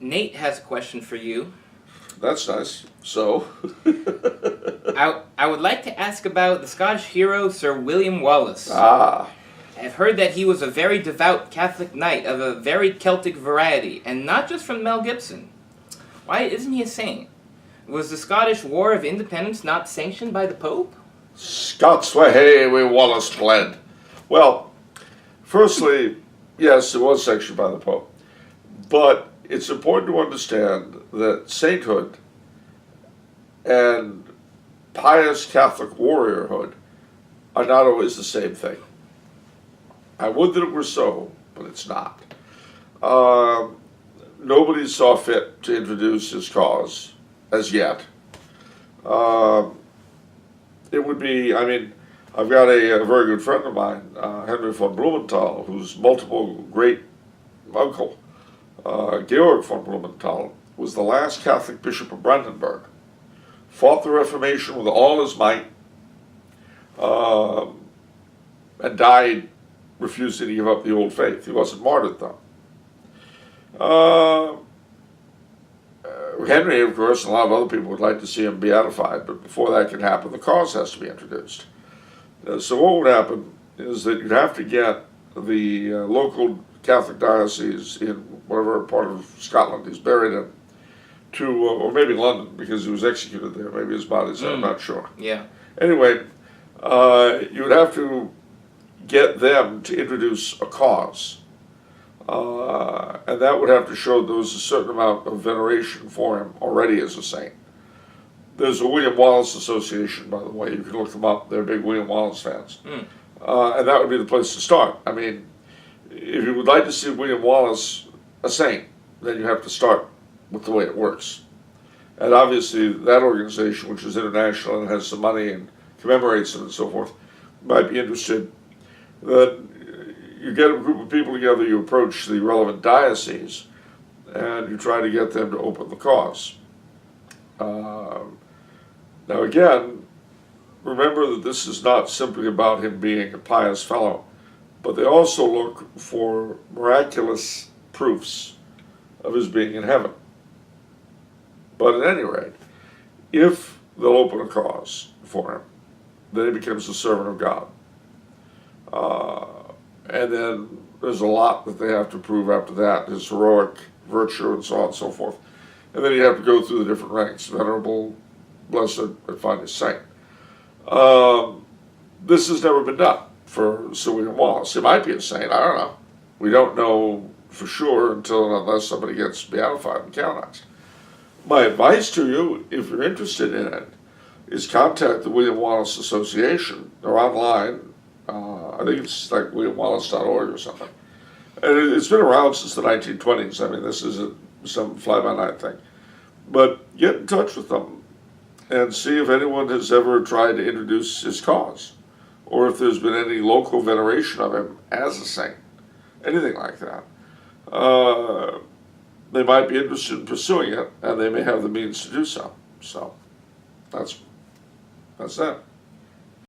Nate has a question for you. That's nice. So? I would like to ask about the Scottish hero Sir William Wallace. Ah. I've heard that he was a very devout Catholic knight of a very Celtic variety, and not just from Mel Gibson. Why isn't he a saint? Was the Scottish War of Independence not sanctioned by the Pope? Scots were hey, we Wallace bled. Well, firstly, yes, it was sanctioned by the Pope. But it's important to understand that sainthood and pious Catholic warriorhood are not always the same thing. I would that it were so, but it's not. Nobody saw fit to introduce his cause as yet. It would be, I mean, I've got a very good friend of mine, Henry von Blumenthal, whose multiple great uncle, Georg von Blumenthal, was the last Catholic bishop of Brandenburg. Fought the Reformation with all his might, and died refusing to give up the old faith. He wasn't martyred, though. Henry, of course, and a lot of other people would like to see him beatified, but before that can happen, the cause has to be introduced. So what would happen is that you'd have to get the local Catholic diocese in whatever part of Scotland he's buried in, to, or maybe London, because he was executed there. Maybe his body's there, I'm not sure. Yeah. Anyway, you would have to get them to introduce a cause. And that would have to show there was a certain amount of veneration for him already as a saint. There's a William Wallace Association, by the way. You can look them up. They're big William Wallace fans. And that would be the place to start. I mean, if you would like to see William Wallace a saint, then you have to start with the way it works. And obviously that organization, which is international and has some money and commemorates him and so forth, might be interested that you get a group of people together, you approach the relevant diocese, and you try to get them to open the cause. Now again, remember that this is not simply about him being a pious fellow, but they also look for miraculous proofs of his being in heaven. But at any rate, if they'll open a cause for him, then he becomes a servant of God. And then there's a lot that they have to prove after that, his heroic virtue and so on and so forth. And then you have to go through the different ranks, venerable, blessed, and finally saint. This has never been done for Sir William Wallace. He might be a saint, I don't know. We don't know for sure until and unless somebody gets beatified and canonized. My advice to you, if you're interested in it, is contact the William Wallace Association. They're online. I think it's like williamwallace.org or something. And it's been around since the 1920s. I mean, this isn't some fly-by-night thing. But get in touch with them and see if anyone has ever tried to introduce his cause, or if there's been any local veneration of him as a saint, anything like that. They might be interested in pursuing it, and they may have the means to do so. So, that's that.